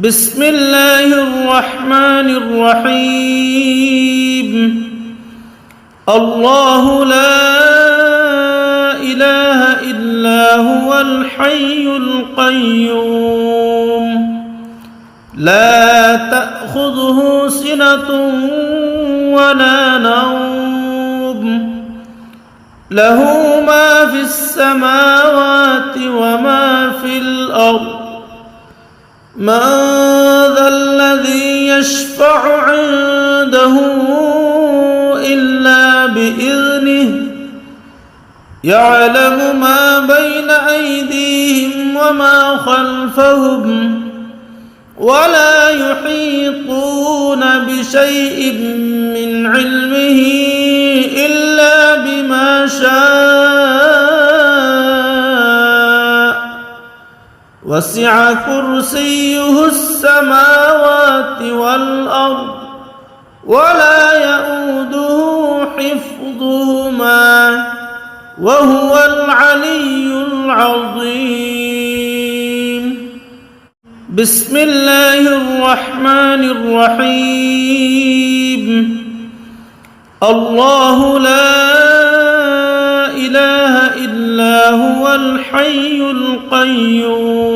بسم الله الرحمن الرحيم الله لا إله إلا هو الحي القيوم لا تأخذه سنة ولا نوم له ما في السماوات وما في الأرض من ذا الذي يشفع عنده إلا بإذنه يعلم ما بين أيديهم وما خلفهم ولا يحيطون بشيء من علمه إلا بما شاء وسع كرسيه السماوات والأرض ولا يؤوده حفظهما وهو العلي العظيم بسم الله الرحمن الرحيم الله لا إله إلا هو الحي القيوم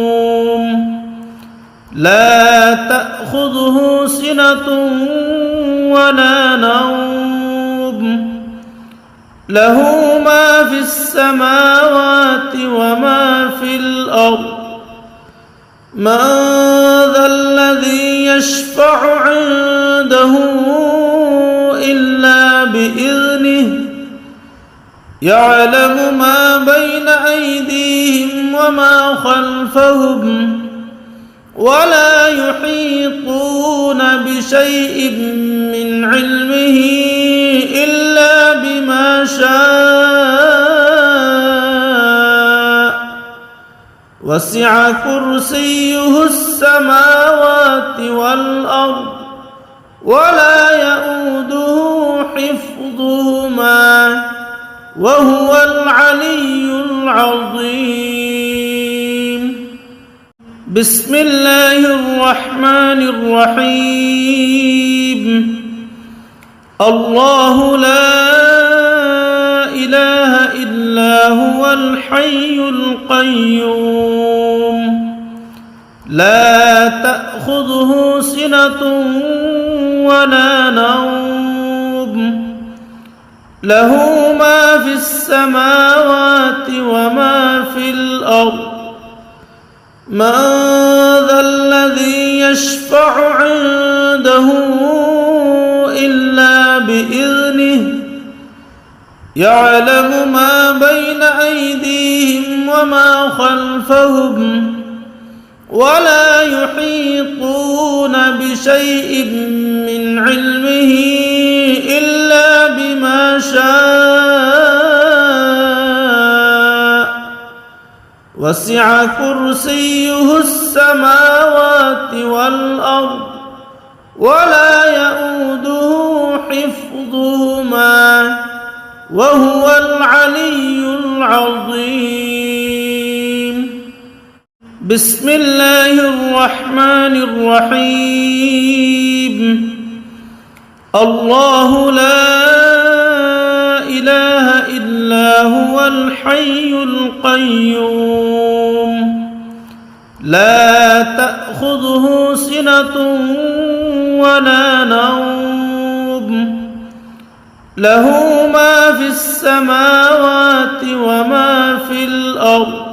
لا تأخذه سنة ولا نوم له ما في السماوات وما في الأرض من ذا الذي يشفع عنده إلا بإذنه يعلم ما بين أيديهم وما خلفهم ولا يحيطون بشيء من علمه إلا بما شاء وسع كرسيه السماوات والأرض ولا يؤوده حفظهما وهو العلي العظيم بسم الله الرحمن الرحيم الله لا إله إلا هو الحي القيوم لا تأخذه سنة ولا نوم له ما في السماوات وما في الأرض من ذا الذي يشفع عنده إلا بإذنه يعلم ما بين أيديهم وما خلفهم ولا يحيطون بشيء من علمه إلا بما شاء وسع كرسيه السماوات والأرض ولا يؤوده حفظهما وهو العلي العظيم بسم الله الرحمن الرحيم الله لا إله إلا هو الحي القيوم لا تأخذه سنة ولا نوم له ما في السماوات وما في الأرض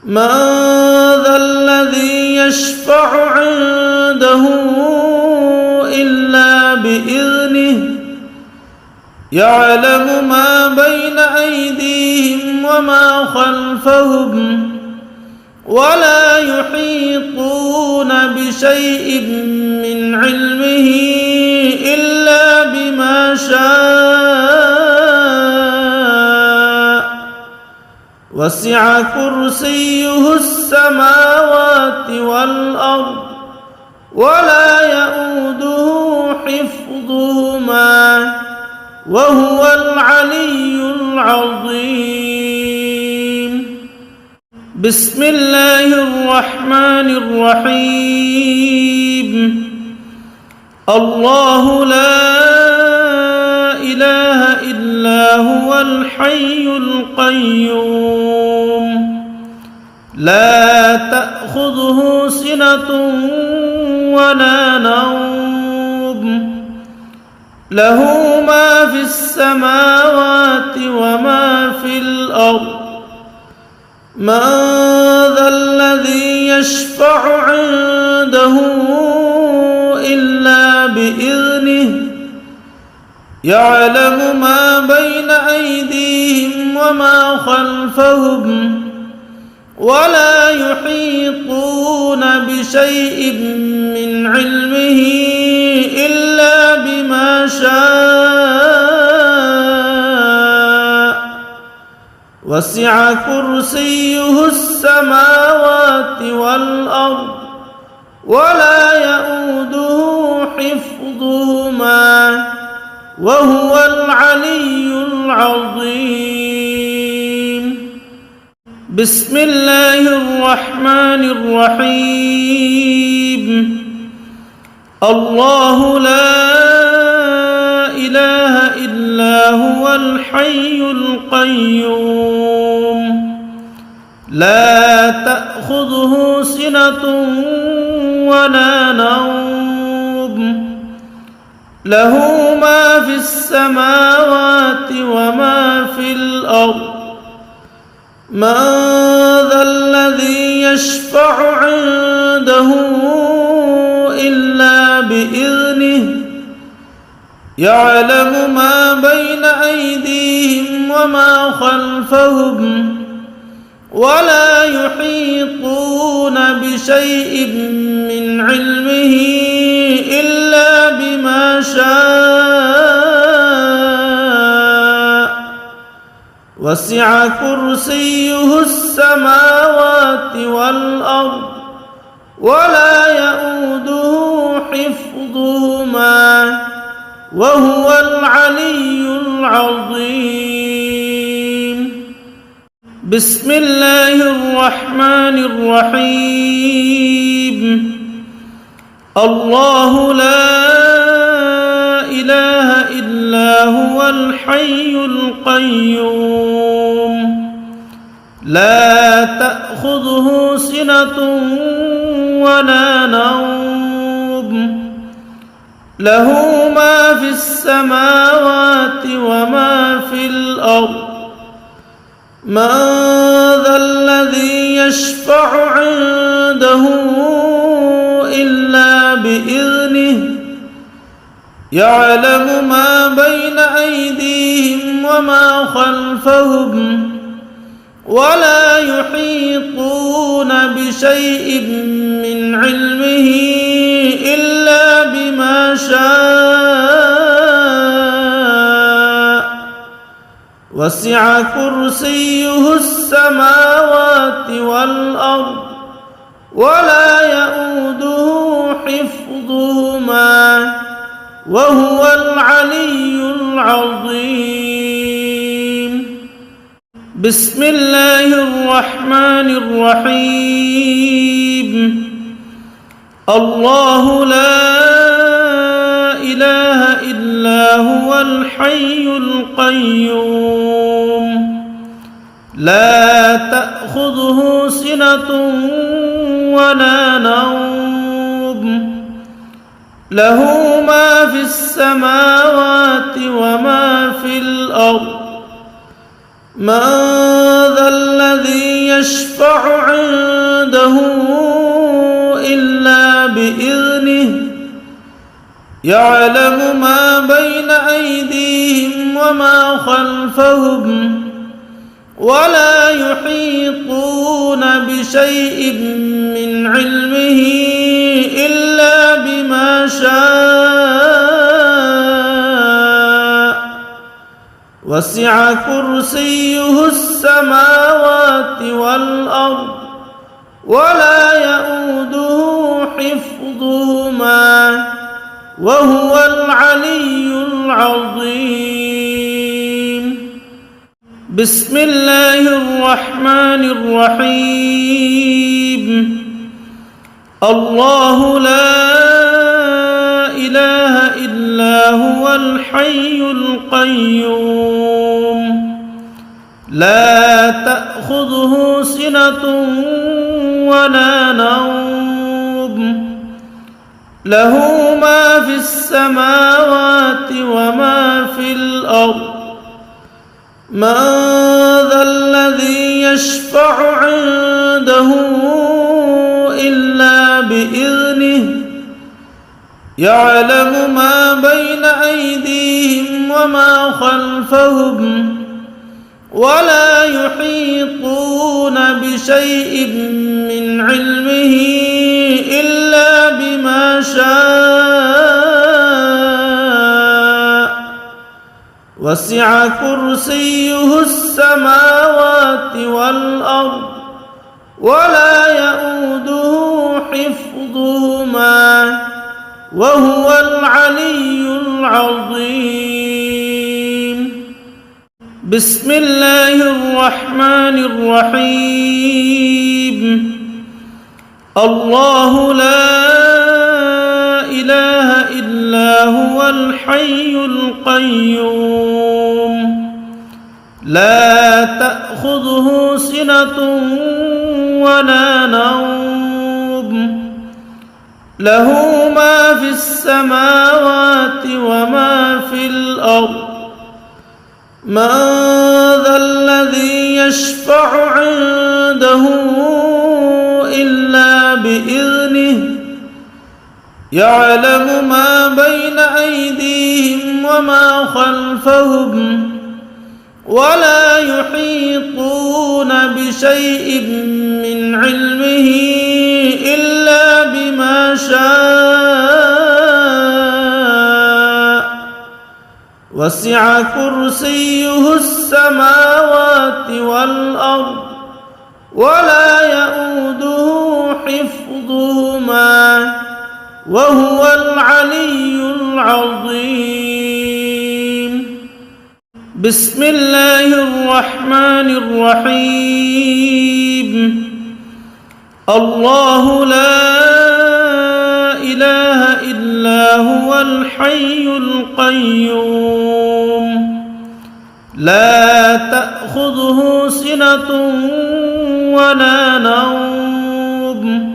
من ذا الذي يشفع عنده إلا بإذنه يعلم ما بين أيديهم وما خلفهم ولا يحيطون بشيء من علمه إلا بما شاء وسع كرسيه السماوات والأرض ولا يؤوده حفظهما وهو العلي العظيم بسم الله الرحمن الرحيم الله لا إله إلا هو الحي القيوم لا تأخذه سنة ولا نوم له ما في السماوات وما في الأرض من ذا الذي يشفع عنده إلا بإذنه يعلم ما بين أيديهم وما خلفهم ولا يحيطون بشيء من علمه إلا بما شاء وسع كرسيه السماوات والأرض ولا يؤوده حفظهما وهو العلي العظيم بسم الله الرحمن الرحيم الله لا إله إلا هو الحي القيوم لا تأخذه سنة ولا نوم له ما في السماوات وما في الأرض من ذا الذي يشفع عنده إلا بإذنه يعلم ما بين أيديهم وما خلفهم ولا يحيطون بشيء من علمه إلا بما شاء وسع كرسيه السماوات والأرض ولا يؤوده حفظهما وهو العلي العظيم بسم الله الرحمن الرحيم الله لا إله إلا هو الحي القيوم لا تأخذه سنة ولا نوم له ما في السماوات وما في الأرض من ذا الذي يشفع عنده إلا بإذنه يعلم ما بين أيديهم وما خلفهم ولا يحيطون بشيء من علمه إلا بما شاء وسع كرسيه السماوات والأرض ولا يؤوده حفظهما وهو العلي العظيم بسم الله الرحمن الرحيم الله لا إله إلا هو الحي القيوم لا تأخذه سنة ولا نوم له ما في السماوات وما في الأرض من ذا الذي يشفع عنده إلا بإذنه يعلم ما بين أيديهم وما خلفهم ولا يحيطون بشيء من علمه إلا بما شاء وسع كرسيه السماوات والأرض ولا يؤوده حفظهما وهو العلي العظيم بسم الله الرحمن الرحيم الله لا إله هو الحي القيوم لا تأخذه سنة ولا نوم له ما في السماوات وما في الأرض من ذا الذي يشفع عنده إلا بإذنه يعلم ما بين أيديهم وما خلفهم ولا يحيطون بشيء من علمه إلا بما شاء وسع كرسيه السماوات والأرض ولا يؤوده حفظهما وهو العلي العظيم بسم الله الرحمن الرحيم الله لا إله إلا هو الحي القيوم لا تأخذه سنة ولا نوم له ما في السماوات وما في الأرض من ذا الذي يشفع عنده إلا بإذنه يعلم ما بين أيديهم وما خلفهم ولا يحيطون بشيء من علمه إلا بما شاء وسع كرسيه السماوات والأرض ولا يؤوده حفظهما وهو العلي العظيم بسم الله الرحمن الرحيم الله لا إله إلا هو الحي القيوم لا تأخذه سنة ولا نوم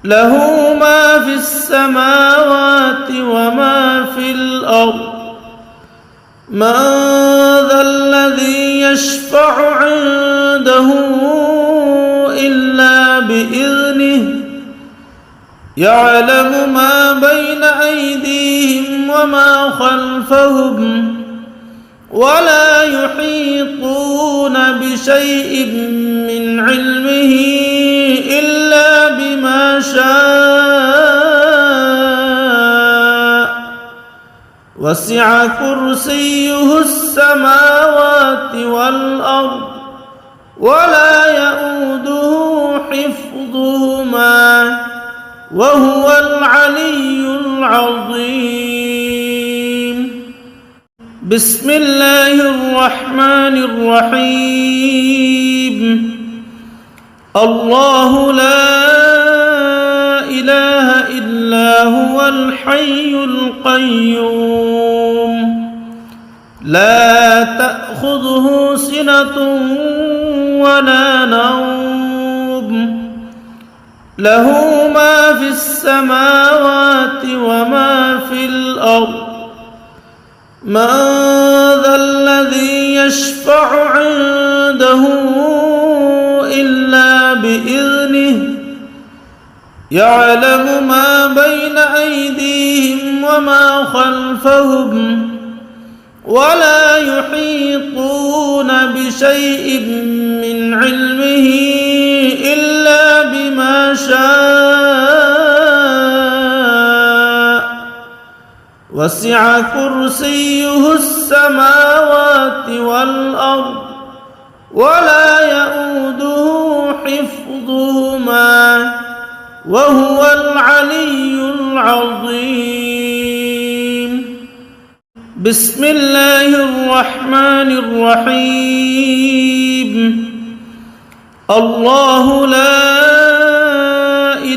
له ما في السماوات وما في الأرض من ذا الذي يشفع عنده إلا بإذنه يعلم ما بين أيديهم وما خلفهم ولا يحيطون بشيء من علمه إلا بما شاء وسع كرسيه السماوات والأرض ولا يؤوده حفظهما وهو العلي العظيم بسم الله الرحمن الرحيم الله لا إله إلا هو الحي القيوم لا تأخذه سنة ولا نوم له ما في السماوات وما في الأرض من ذا الذي يشفع عنده إلا بإذنه يعلم ما بين أيديهم وما خلفهم ولا يحيطون بشيء من علمه إلا بما شاء وسع كرسيه السماوات والأرض ولا يؤوده حفظهما وهو العلي العظيم بسم الله الرحمن الرحيم الله لا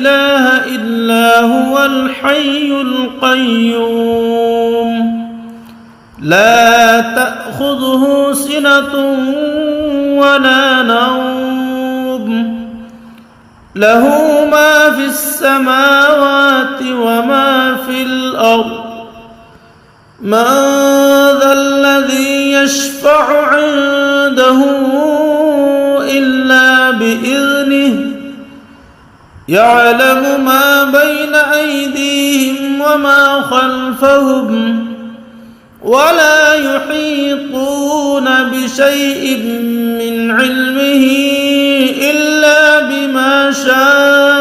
إله إلا هو الحي القيوم لا تأخذه سنة ولا نوم له ما في السماوات وما في الأرض من ذا الذي يشفع عنده إلا بإذنه يعلم ما بين أيديهم وما خلفهم ولا يحيطون بشيء من علمه إلا بما شاء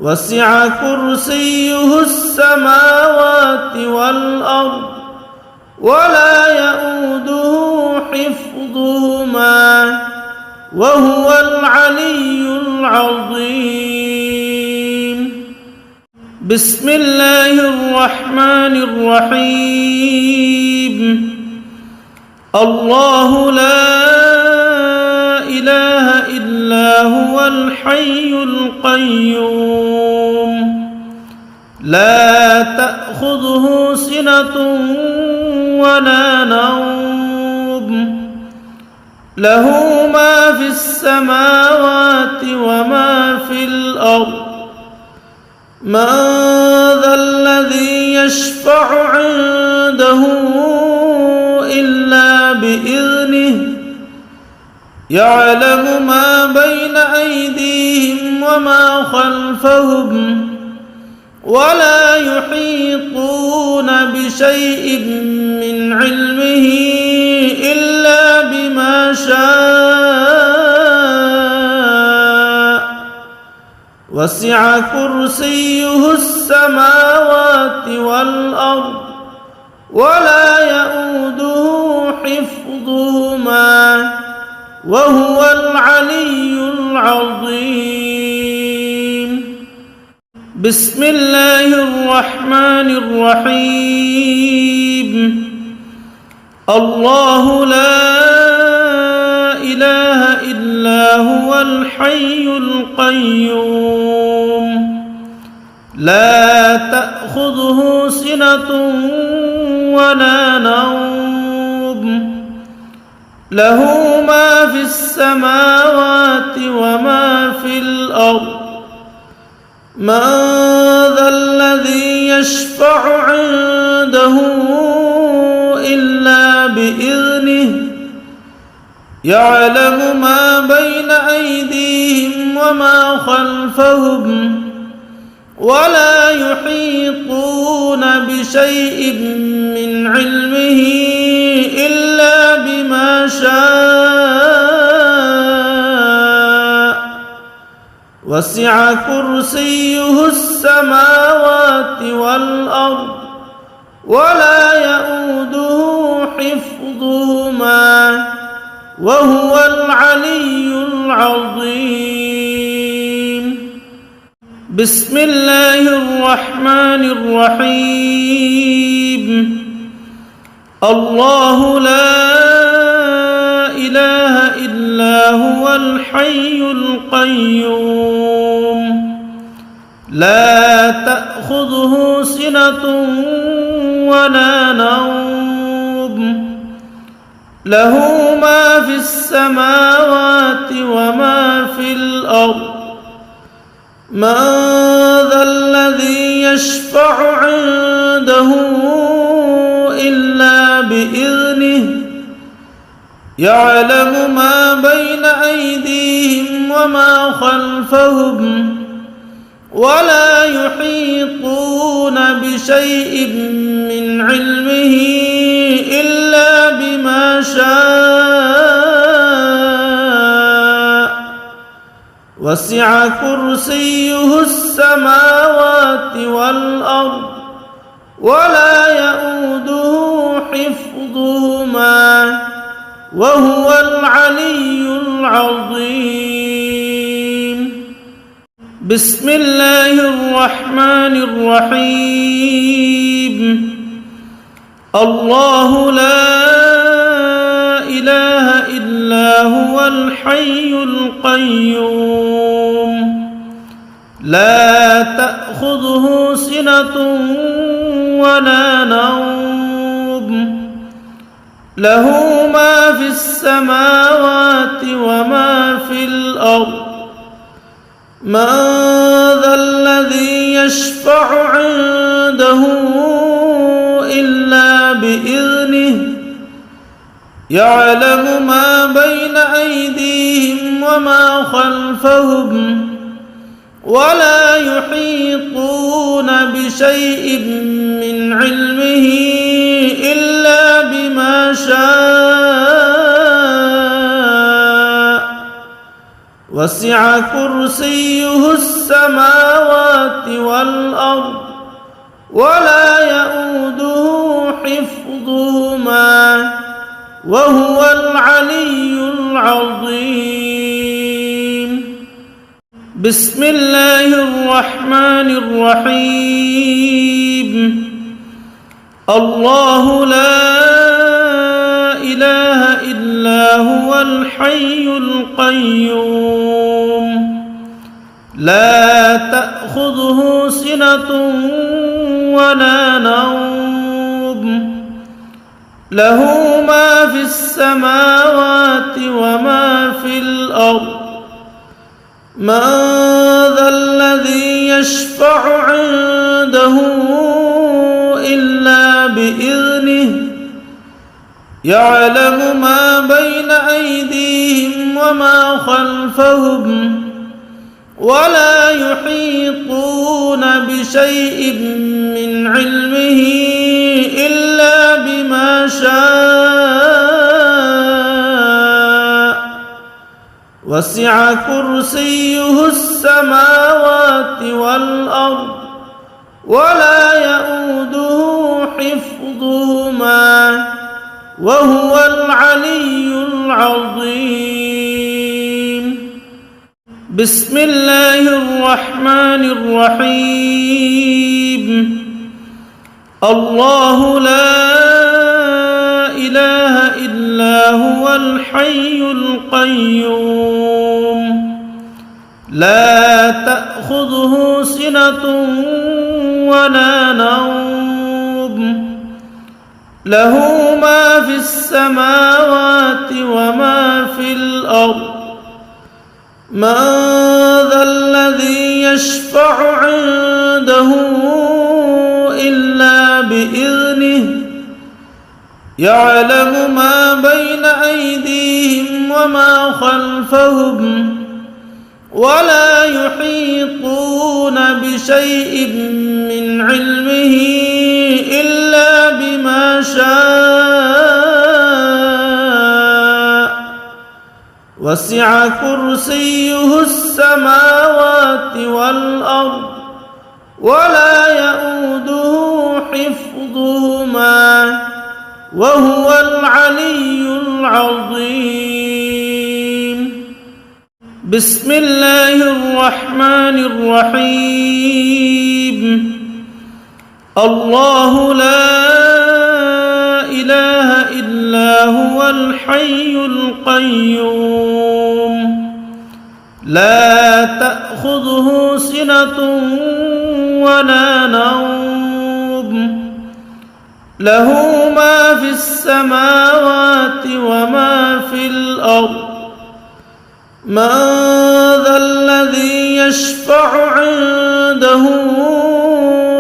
وسع كرسيه السماوات والأرض ولا يؤوده حفظهما وهو العلي العظيم بسم الله الرحمن الرحيم الله لا إله إلا هو الحي القيوم لا تأخذه سنة ولا نوم له ما في السماوات وما في الأرض من ذا الذي يشفع عنده إلا بإذنه يعلم ما بين أيديهم وما خلفهم ولا يحيطون بشيء من علمه إلا بما شاء وسع كرسيه السماوات والأرض ولا يؤوده حفظهما وهو العلي العظيم بسم الله الرحمن الرحيم الله لا إله إلا هو الحي القيوم لا تأخذه سنة ولا نوم له ما في السماوات وما في الأرض من ذا الذي يشفع عنده إلا بإذنه يعلم ما بين أيديهم وما خلفهم ولا يحيطون بشيء من علمه إلا بما شاء وسع كرسيه السماوات والأرض ولا يؤوده حفظهما وهو العلي العظيم بسم الله الرحمن الرحيم الله لا إله إلا هو الحي القيوم لا تأخذه سنة ولا نوم له ما في السماوات وما في الأرض من ذا الذي يشفع عنده إلا بإذنه يعلم ما بين أيديهم وما خلفهم ولا يحيطون بشيء من علمه إلا بما شاء وسع كرسيه السماوات والأرض ولا يؤوده حفظهما وهو العلي العظيم بسم الله الرحمن الرحيم الله لا إله إلا إلا هو الحي القيوم لا تأخذه سنة ولا نوم له ما في السماوات وما في الأرض من ذا الذي يشفع عنده إلا بإذنه يعلم ما بين أيديهم وما خلفهم ولا يحيطون بشيء من علمه إلا بما شاء وسع كرسيه السماوات والأرض ولا يؤوده حفظهما وهو العلي العظيم بسم الله الرحمن الرحيم الله لا إله إلا هو الحي القيوم لا تأخذه سنة ولا نوم له ما في السماوات وما في الأرض من ذا الذي يشفع عنده إلا بإذنه يعلم ما بين أيديهم وما خلفهم ولا يحيطون بشيء من علمه إلا بما شاء وسع كرسيه السماوات والأرض ولا يؤوده حفظهما وهو العلي العظيم بسم الله الرحمن الرحيم الله لا إله إلا هو الحي القيوم لا تأخذه سنة ولا نوم له ما في السماوات وما في الأرض من ذا الذي يشفع عنده إلا بإذنه يعلم ما بين أيديهم وما خلفهم ولا يحيطون بشيء من علمه إلا بما شاء وسع كرسيه السماوات والأرض ولا يؤوده حفظهما وهو العلي العظيم بسم الله الرحمن الرحيم الله لا إله إلا هو الحي القيوم لا تأخذه سنة ولا نوم له ما في السماوات وما في الأرض من ذا الذي يشفع عنده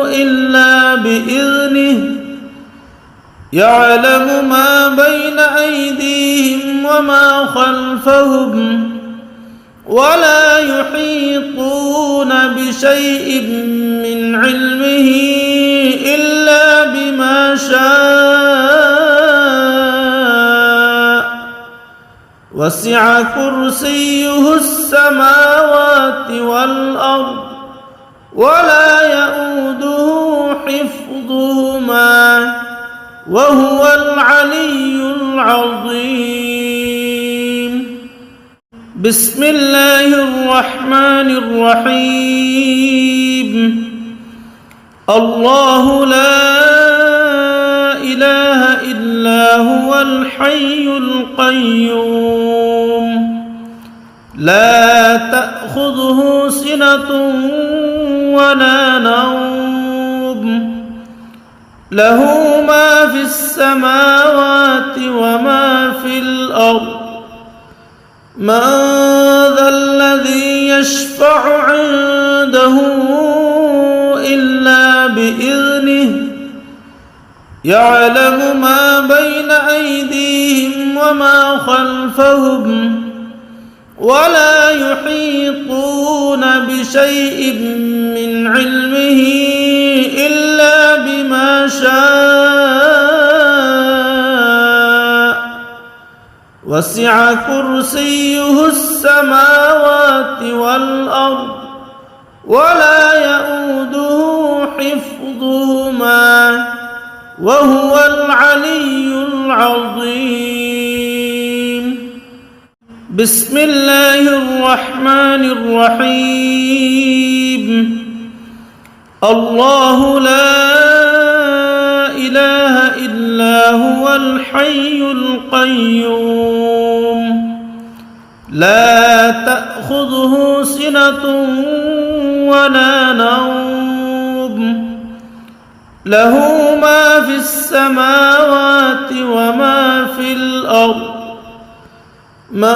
إلا بإذنه يعلم ما بين أيديهم وما خلفهم ولا يحيطون بشيء من علمه إلا بما شاء وسع كرسيه السماوات والأرض ولا يؤوده حفظهما وهو العلي العظيم بسم الله الرحمن الرحيم الله لا إله إلا إلا هو الحي القيوم لا تأخذه سنة ولا نوم له ما في السماوات وما في الأرض من ذا الذي يشفع عنده إلا بإذنه يعلم ما بين أيديهم وما خلفهم ولا يحيطون بشيء من علمه إلا بما شاء وسع كرسيه السماوات والأرض ولا يؤوده حفظهما وهو العلي العظيم بسم الله الرحمن الرحيم الله لا إله إلا هو الحي القيوم لا تأخذه سنة ولا نوم له ما في السماوات وما في الأرض من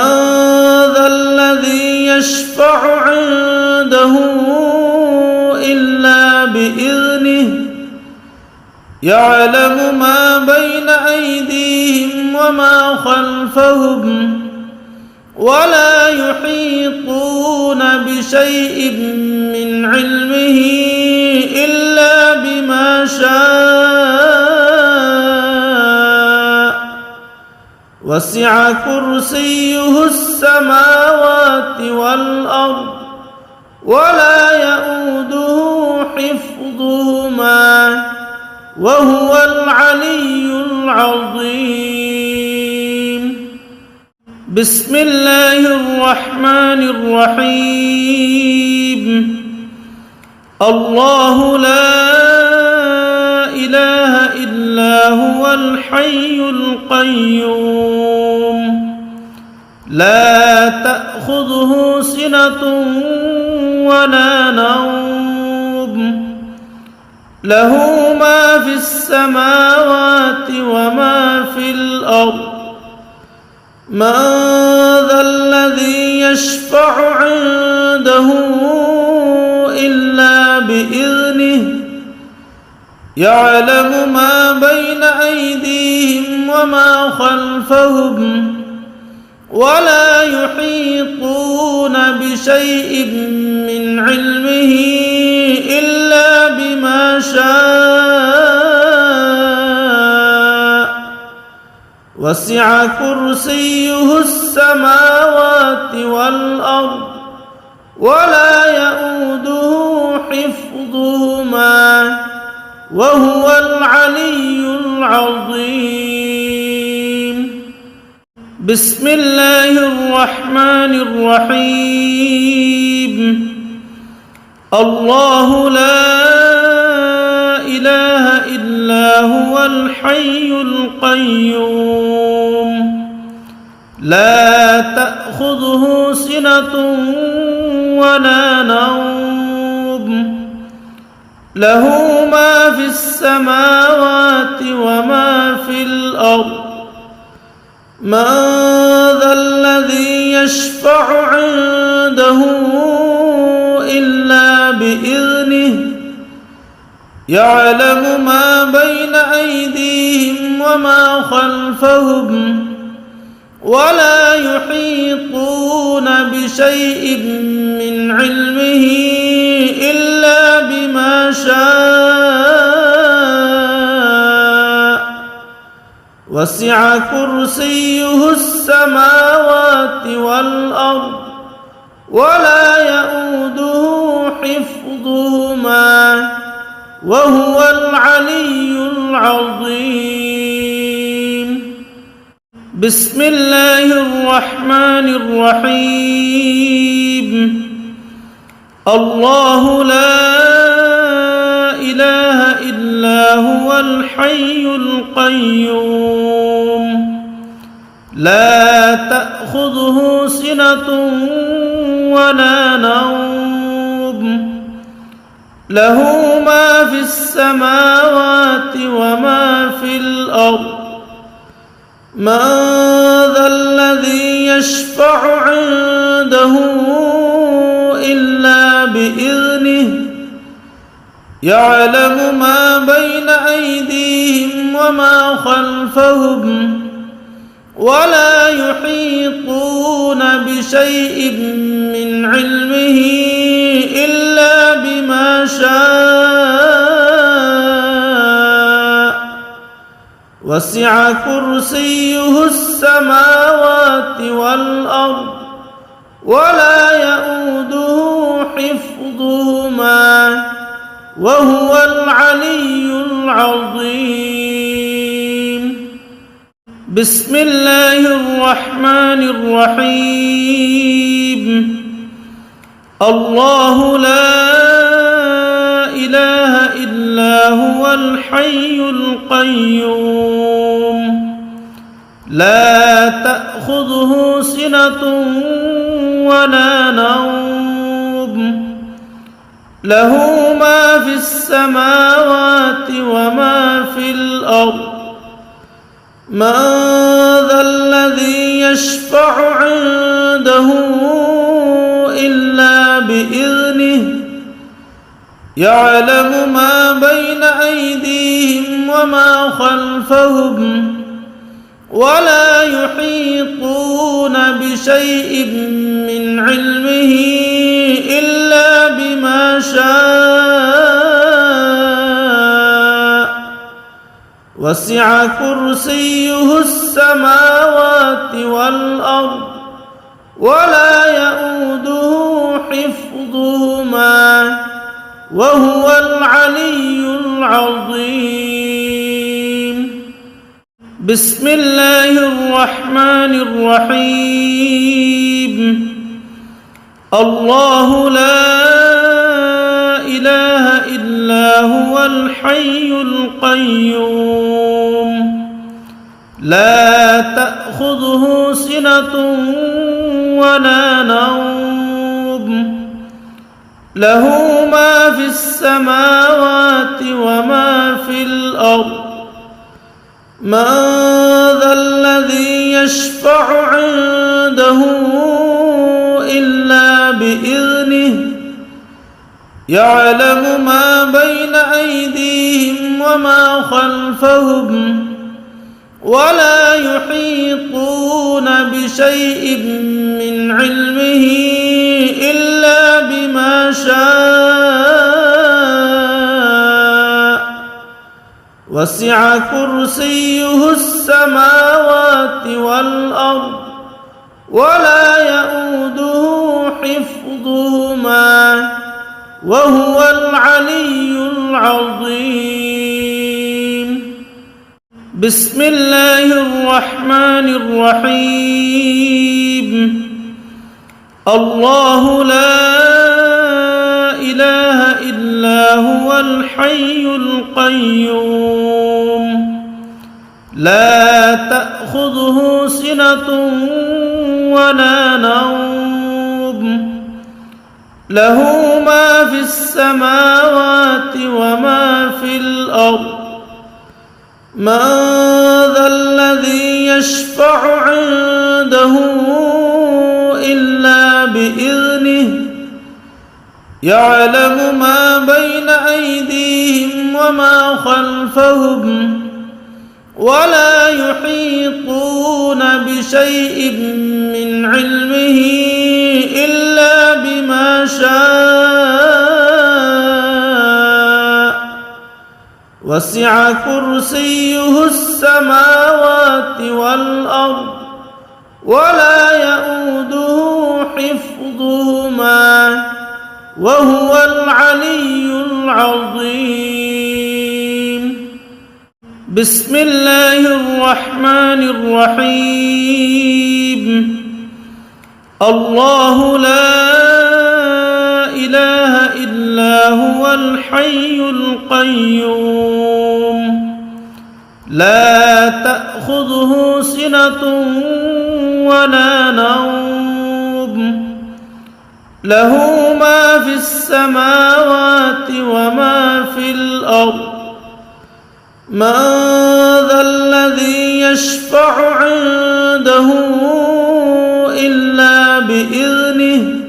ذا الذي يشفع عنده إلا بإذنه يعلم ما بين أيديهم وما خلفهم ولا يحيطون بشيء من علمه إلا بما شاء وسع كرسيه السماوات والأرض ولا يؤوده حفظهما وهو العلي العظيم بسم الله الرحمن الرحيم الله لا إله إلا هو الحي القيوم لا تأخذه سنة ولا نوم له ما في السماوات وما في الأرض من ذا الذي يشفع عنده إلا بإذنه يعلم ما بين أيديهم وما خلفهم ولا يحيطون بشيء من علمه إلا بما شاء وسع كرسيه السماوات والأرض ولا يؤوده حفظهما وهو العلي العظيم بسم الله الرحمن الرحيم الله لا إله إلا هو الحي القيوم لا تأخذه سنة ولا نوم له ما في السماوات وما في الأرض من ذا الذي يشفع عنده إلا بإذنه يعلم ما بين أيديهم وما خلفهم ولا يحيطون بشيء من علمه إلا بما شاء وسع كرسيه السماوات والأرض ولا يؤوده حفظهما وهو العلي العظيم بسم الله الرحمن الرحيم الله لا إله إلا هو الحي القيوم لا تأخذه سنة ولا نوم له ما في السماوات وما في الأرض من ذا الذي يشفع عنده إلا بإذنه يعلم ما بين أيديهم وما خلفهم ولا يحيطون بشيء من علمه إلا بما شاء وسع كرسيه السماوات والأرض ولا يؤوده حفظهما وهو العلي العظيم بسم الله الرحمن الرحيم الله لا إله إلا هو الحي القيوم لا تأخذه سنة ولا نوم له ما في السماوات وما في الأرض من ذا الذي يشفع عنده إلا بإذنه يعلم ما بين أيديهم وما خلفهم ولا يحيطون بشيء من علمه إلا بما شاء وسع كرسيه السماوات والأرض ولا يؤوده حفظهما وهو العلي العظيم بسم الله الرحمن الرحيم الله لا إله إلا هو الحي القيوم لا تأخذه سنة ولا نوم له ما في السماوات وما في الأرض من ذا الذي يشفع عنده إلا بإذنه يعلم ما بين أيديهم وما خلفهم ولا يحيطون بشيء من علمه إلا بما شاء وسع كرسيه السماوات والأرض ولا يؤوده حفظهما وهو العلي العظيم بسم الله الرحمن الرحيم الله لا إله إلا هو الحي القيوم لا تأخذه سنة ولا نوم له ما في السماوات وما في الأرض من ذا الذي يشفع عنده إلا بإذنه يعلم ما بين أيديهم وما خلفهم ولا يحيطون بشيء من علمه إلا بما شاء وسع كرسيه السماوات والأرض ولا يؤوده حفظهما وهو العلي العظيم بسم الله الرحمن الرحيم الله لا إله إلا هو الحي القيوم لا تأخذه سنة ولا نوم له ما في السماوات وما في الأرض من ذا الذي يشفع عنده إلا بإذنه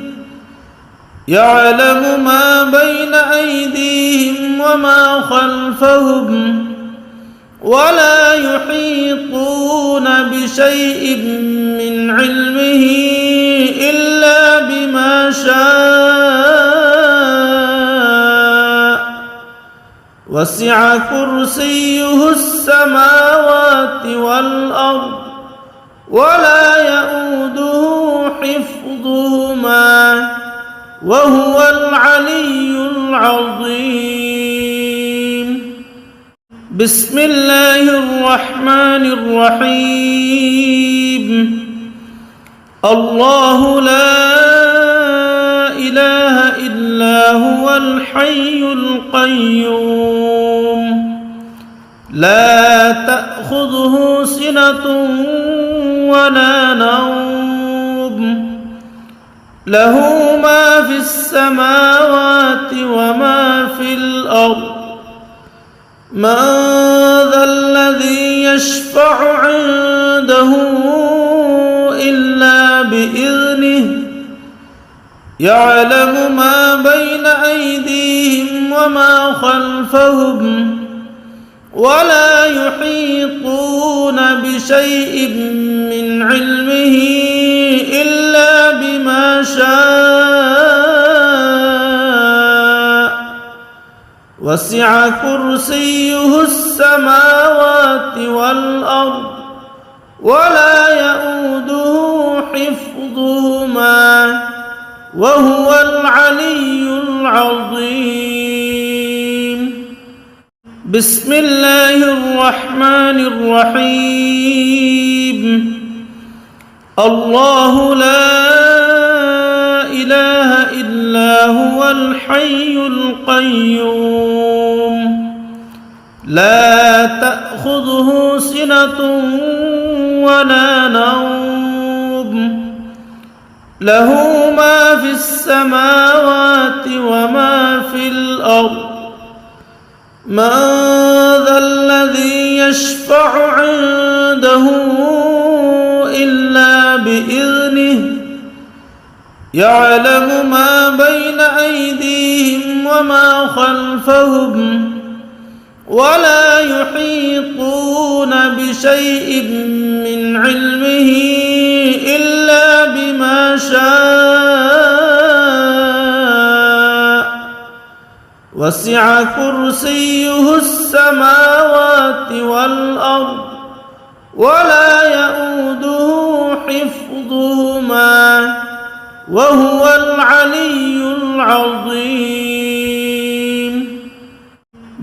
يعلم ما بين أيديهم وما خلفهم ولا يحيطون بشيء من علمه إلا بما شاء وسع كرسيه السماوات والأرض ولا يؤوده حفظهما وهو العلي العظيم بسم الله الرحمن الرحيم الله لا إله إلا هو الحي القيوم لا تأخذه سنة ولا نوم له ما في السماوات وما في الأرض من ذا الذي يشفع عنده إلا بإذنه يعلم ما بين أيديهم وما خلفهم ولا يحيطون بشيء من علمه إلا بما شاء وسع كرسيه السماوات والأرض ولا يؤوده حفظهما وهو العلي العظيم بسم الله الرحمن الرحيم الله لا إله إلا هو الحي القيوم لا تأخذه سنة ولا نوم له ما في السماوات وما في الأرض من ذا الذي يشفع عنده إلا بإذنه يعلم ما بين أيديهم وما خلفهم ولا يحيطون بشيء من علمه إلا بما شاء وسع كرسيه السماوات والأرض ولا يؤوده حفظهما وهو العلي العظيم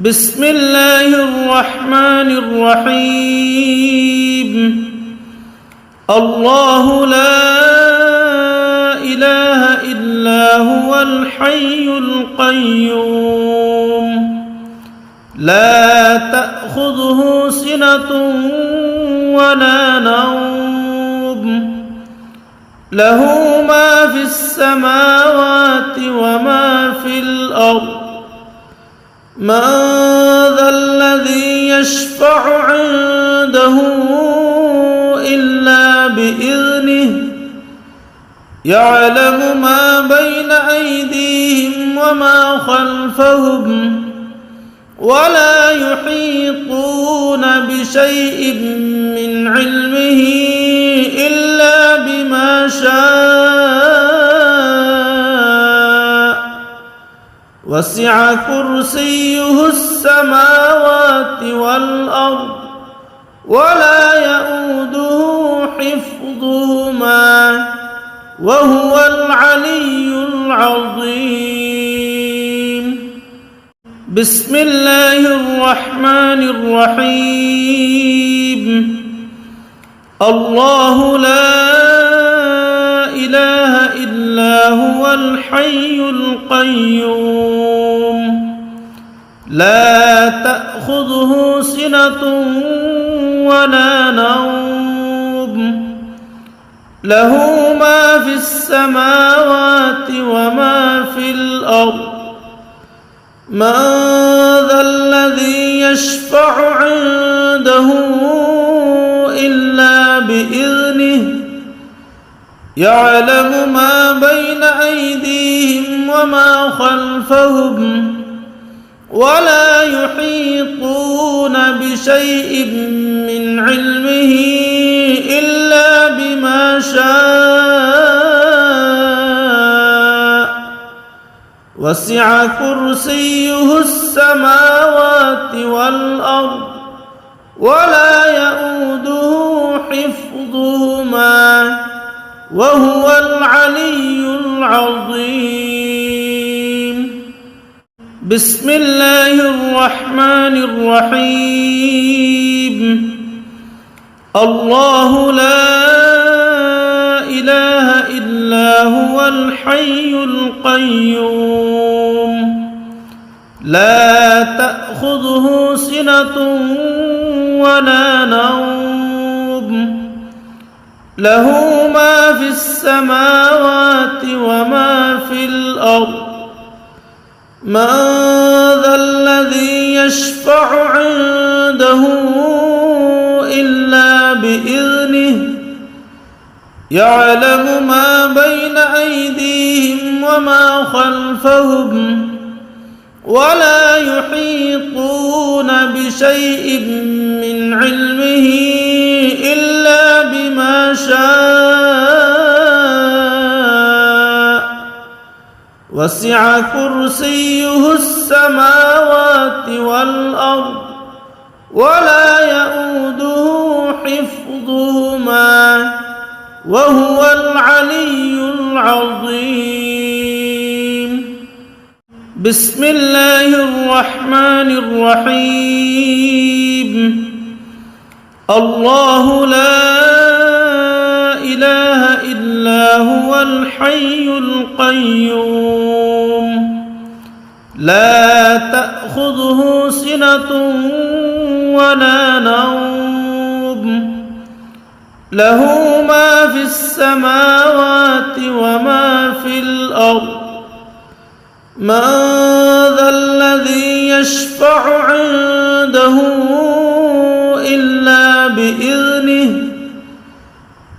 بسم الله الرحمن الرحيم الله لا إله إلا هو الحي القيوم لا تأخذه سنة ولا نوم له ما في السماوات وما في الأرض من ذا الذي يشفع عنده إلا بإذنه يعلم ما بين أيديهم وما خلفهم ولا يحيطون بشيء من علمه إلا بما شاء وسع كرسيه السماوات والأرض ولا يؤوده حفظهما وهو العلي العظيم بسم الله الرحمن الرحيم الله لا إله إلا إلا هو الحي القيوم لا تأخذه سنة ولا نوم له ما في السماوات وما في الأرض من ذا الذي يشفع عنده إلا بإذنه يعلم ما بين أيديهم وما خلفهم ولا يحيطون بشيء من علمه إلا بما شاء وسع كرسيه السماوات والأرض ولا يؤوده حفظهما وهو العلي العظيم بسم الله الرحمن الرحيم الله لا إله إلا هو الحي القيوم لا تأخذه سنة ولا نوم له ما في السماوات وما في الأرض من ذا الذي يشفع عنده إلا بإذنه يعلم ما بين أيديهم وما خلفهم ولا يحيطون بشيء من علمه إلا بما شاء وسع كرسيه السماوات والأرض ولا يؤوده حفظهما وهو العلي العظيم بسم الله الرحمن الرحيم الله لا إله إلا هو الحي القيوم لا تأخذه سنة ولا نوم له ما في السماوات وما في الأرض من ذا الذي يشفع عنده إلا بإذنه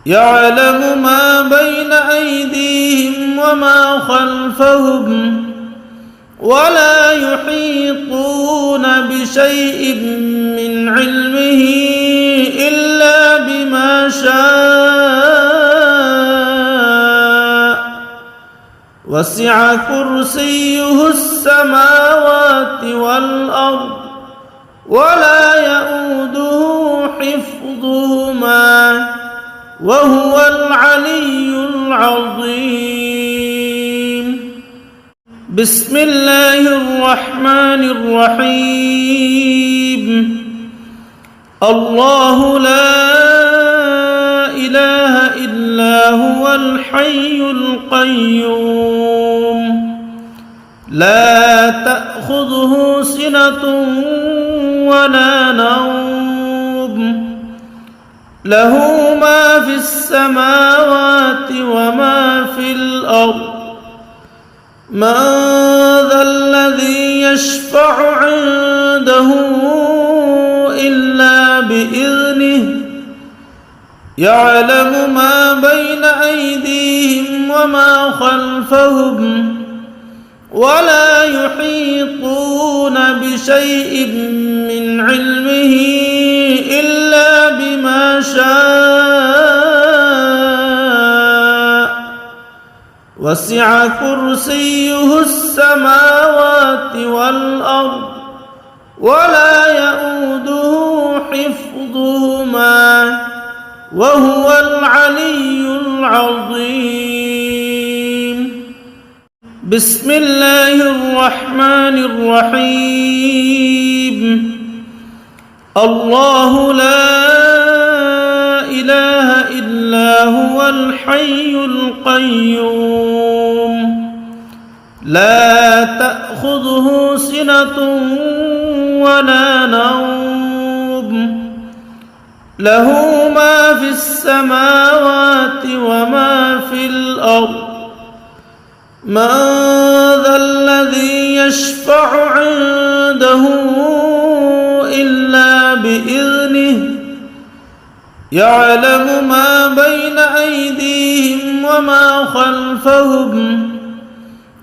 يعلم ما بين أيديهم وما خلفهم ولا يحيطون بشيء من علمه إلا بما شاء وسع كرسيه السماوات والأرض ولا يؤوده حفظهما وهو العلي العظيم بسم الله الرحمن الرحيم الله لا إله إلا هو الحي القيوم لا تأخذه سنة ولا نوم له ما في السماوات وما في الأرض من ذا الذي يشفع عنده إلا بإذنه يعلم ما بين أيديهم وما خلفهم ولا يحيطون بشيء من علمه إلا بما شاء وسع كرسيه السماوات والأرض ولا يؤوده حفظهما وهو العلي العظيم بسم الله الرحمن الرحيم الله لا إله إلا هو الحي القيوم لا تأخذه سنة ولا نوم له ما في السماوات وما في الأرض من ذا الذي يشفع عنده إلا بإذنه يعلم ما بين أيديهم وما خلفهم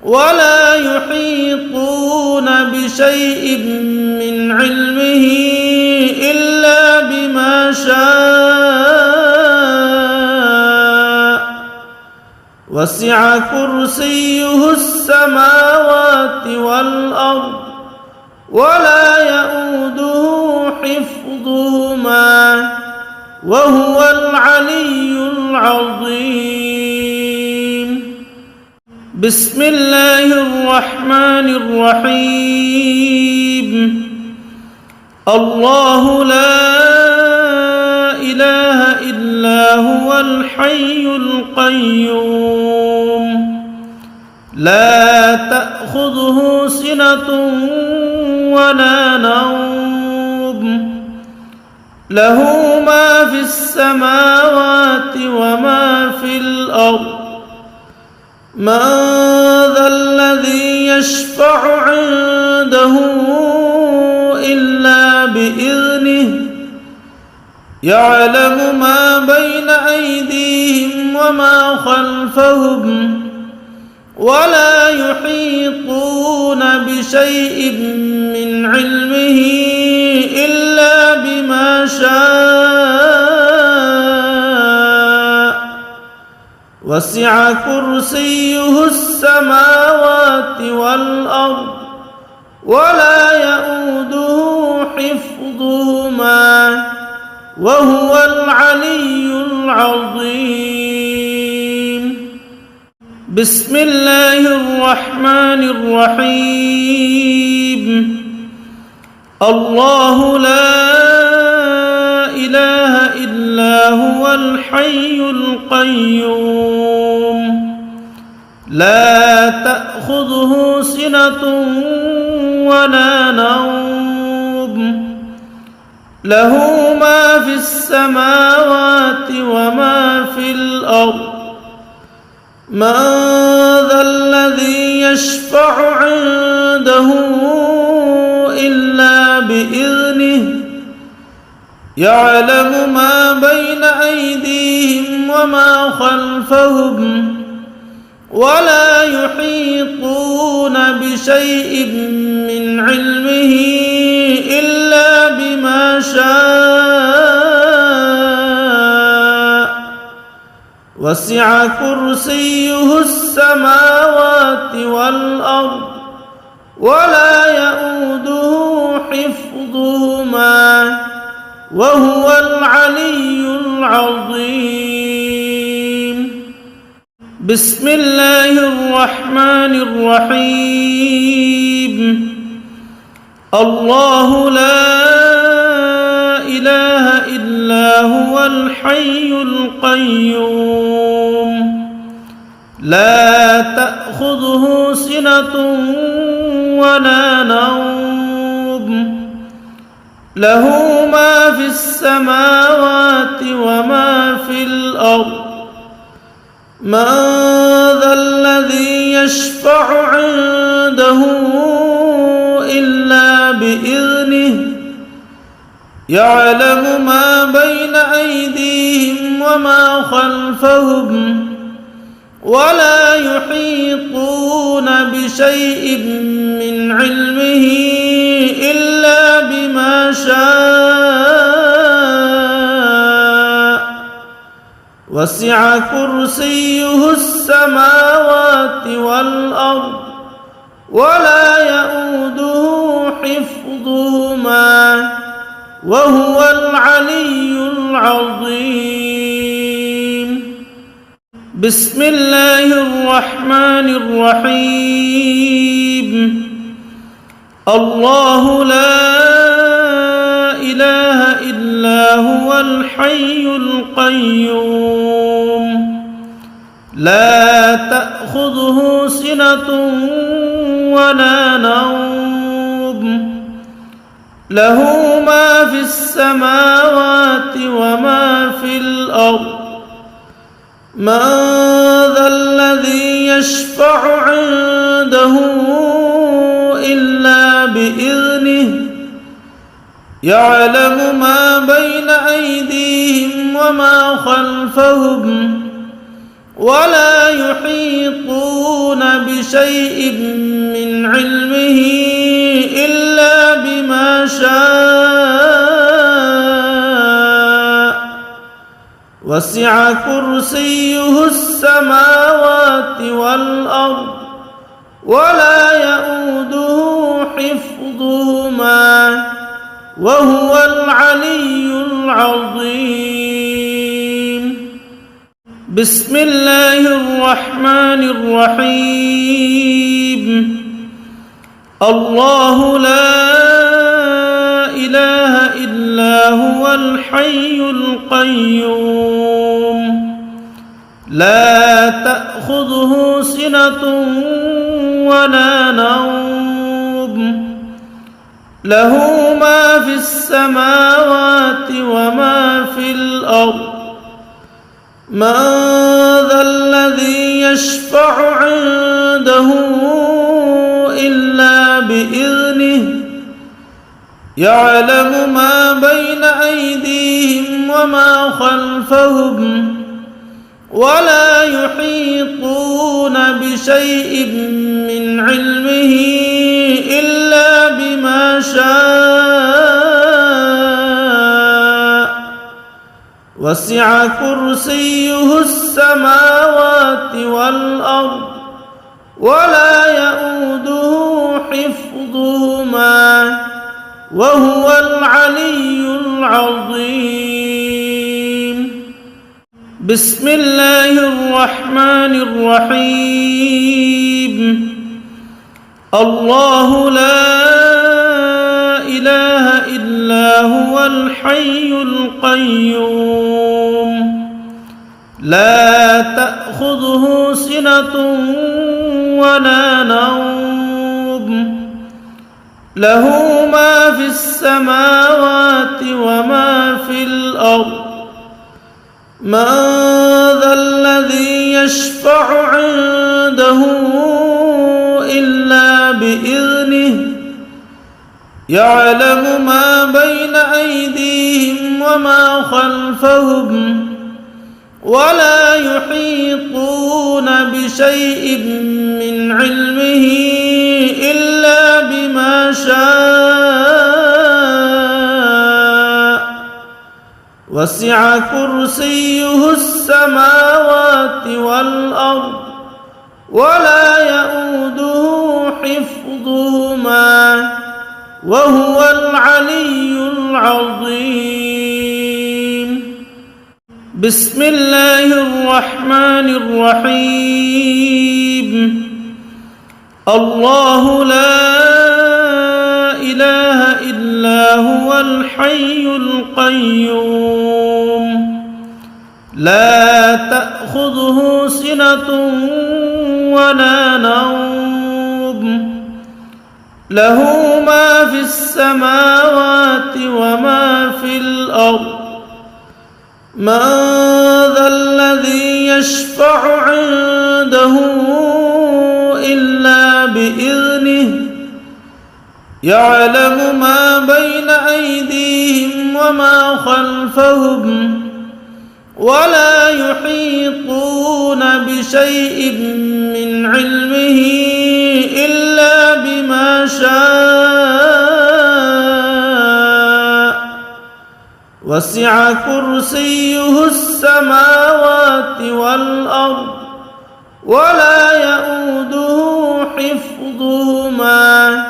ولا يحيطون بشيء من علمه إلا بما شاء وسع كرسيه السماوات والأرض ولا يؤوده حفظهما وهو العلي العظيم. بسم الله الرحمن الرحيم. الله لا إله إلا هو الحي القيوم لا تأخذه سنة ولا نوم له ما في السماوات وما في الأرض من ذا الذي يشفع عنده إلا بإذنه يعلم ما بين أيديهم وما خلفهم ولا يحيطون بشيء من علمه إلا بما شاء وسع كرسيه السماوات والأرض ولا يؤوده حفظهما وهو العلي العظيم. بسم الله الرحمن الرحيم. الله لا إله إلا هو الحي القيوم لا تأخذه سنة ولا نوم له ما في السماوات وما في الأرض من ذا الذي يشفع عنده إلا بإذنه يعلم ما بين أيديهم وما خلفهم ولا يحيطون بشيء من علمه إلا بما شاء وسع كرسيه السماوات والأرض ولا يؤوده حفظهما وهو العلي العظيم. بسم الله الرحمن الرحيم. الله لا إله إلا هو الحي القيوم لا تأخذه سنة ولا نوم له ما في السماوات وما في الأرض من ذا الذي يشفع عنده إلا بإذنه يعلم ما بين أيديهم وما خلفهم ولا يحيطون بشيء من علمه إلا بما شاء وسع كرسيه السماوات والأرض ولا يؤوده حفظهما وهو العلي العظيم. بسم الله الرحمن الرحيم. الله لا إله إلا هو الحي القيوم لا تأخذه تأخذه سنة ولا نوم له ما في السماوات وما في الأرض من ذا الذي يشفع عنده إلا بإذنه يعلم ما بين أيديهم وما خلفهم ولا يحيطون بشيء من علمه إلا بما شاء وسع كرسيه السماوات والأرض ولا يؤوده حفظهما وهو العلي العظيم. بسم الله الرحمن الرحيم. الله لا إله إلا هو الحي القيوم لا تأخذه سنة ولا نوم له ما في السماوات وما في الأرض من ذا الذي يشفع عنده إلا بإذنه يعلم ما بين أيديهم وما خلفهم ولا يحيطون بشيء من علمه إلا بما شاء وسع كرسيه السماوات والأرض ولا يؤوده حفظهما وهو العلي العظيم. بسم الله الرحمن الرحيم. الله لا إله إلا هو الحي القيوم لا تأخذه سنة ولا نوم له ما في السماوات وما في الأرض من ذا الذي يشفع عنده إلا بإذنه يعلم ما بين أيديهم وما خلفهم ولا يحيطون بشيء من علمه إلا بما شاء وسع كرسيه السماوات والأرض ولا يؤوده حفظهما وهو العلي العظيم. بسم الله الرحمن الرحيم. الله لا إله إلا هو الحي القيوم لا تأخذه سنة ولا نوم له ما في السماوات وما في الأرض من ذا الذي يشفع عنده إلا بإذنه يعلم ما بين أيديهم وما خلفهم ولا يحيطون بشيء من علمه إلا بما شاء وسع كرسيه السماوات والأرض ولا يؤوده حفظهما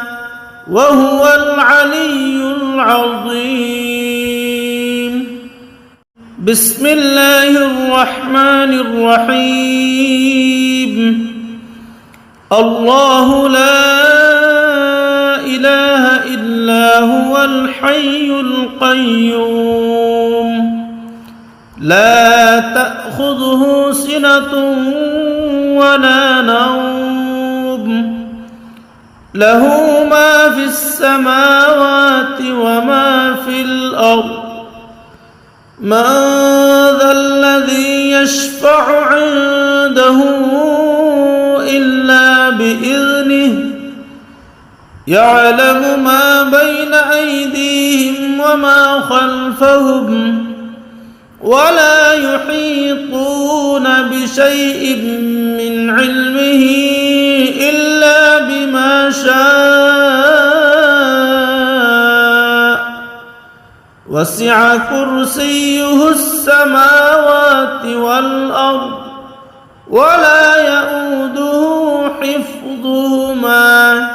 وهو العلي العظيم. بسم الله الرحمن الرحيم. الله لا إله إلا هو الحي القيوم لا تأخذه سنة ولا نوم له ما في السماوات وما في الأرض من ذا الذي يشفع عنده إلا بإذنه يعلم ما بين أيديهم وما خلفهم ولا يحيطون بشيء من علمه إلا بما شاء وسع كرسيه السماوات والأرض ولا يؤوده حفظهما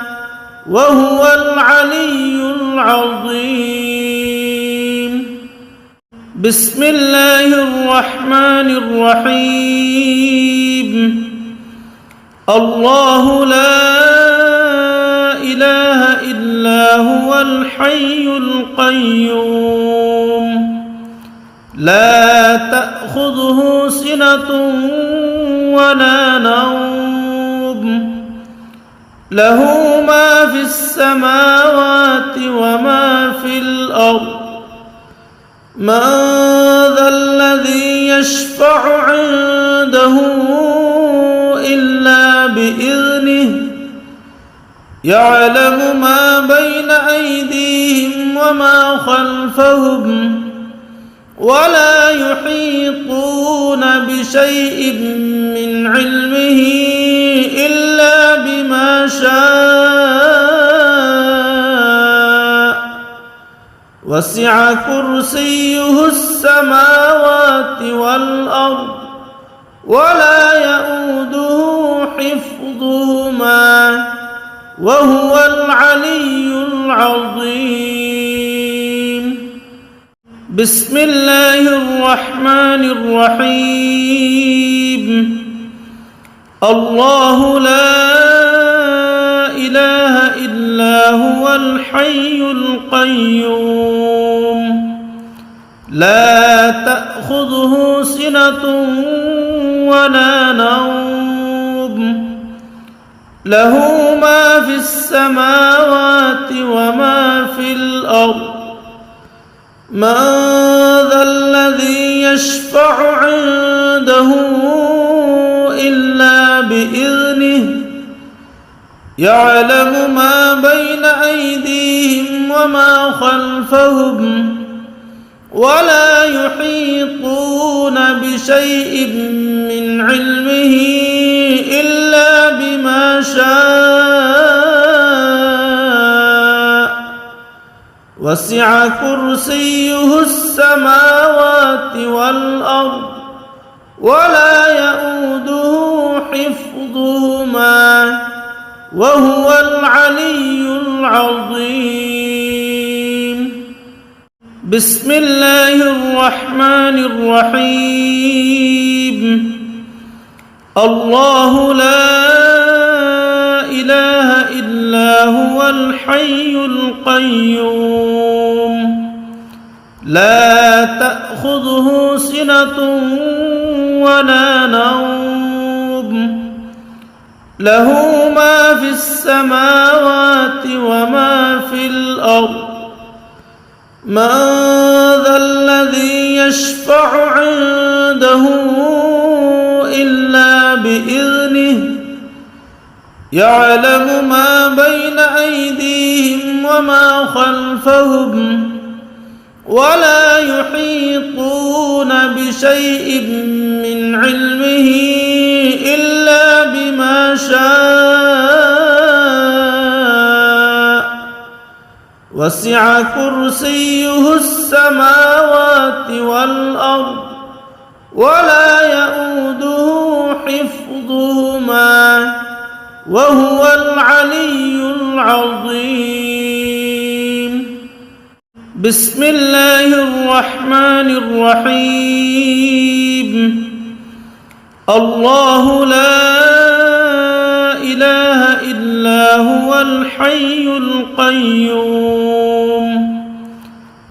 وهو العلي العظيم بسم الله الرحمن الرحيم الله لا إله إلا هو الحي القيوم لا تأخذه سنة ولا نوم له ما في السماوات وما في الأرض من ذا الذي يشفع عنده إلا بإذنه يعلم ما بين أيديهم وما خلفهم ولا يحيطون بشيء من علمه إلا بما شاء وسع كرسيه السماوات والأرض ولا يؤوده حفظهما وهو العلي العظيم بسم الله الرحمن الرحيم الله لا إله إلا هو الحي القيوم لا تأخذه سنة ولا نوم له ما في السماوات وما في الأرض من ذا الذي يشفع عنده إلا بإذنه يعلم ما بين أيديهم وما خلفهم ولا يحيطون بشيء من علمه إلا بما شاء وسع كرسيه السماوات والأرض ولا يؤوده حفظهما وهو العلي العظيم بسم الله الرحمن الرحيم الله لا إله إلا هو الحي القيوم لا تأخذه سنة ولا نوم له ما في السماوات وما في الأرض من ذا الذي يشفع عنده إلا بإذنه يعلم ما بين أيديهم وما خلفهم ولا يحيطون بشيء من علمه إلا بما شاء وسع كرسيه السماوات والأرض ولا يؤوده حفظهما وهو العلي العظيم بسم الله الرحمن الرحيم الله لا إله إلا هو الحي القيوم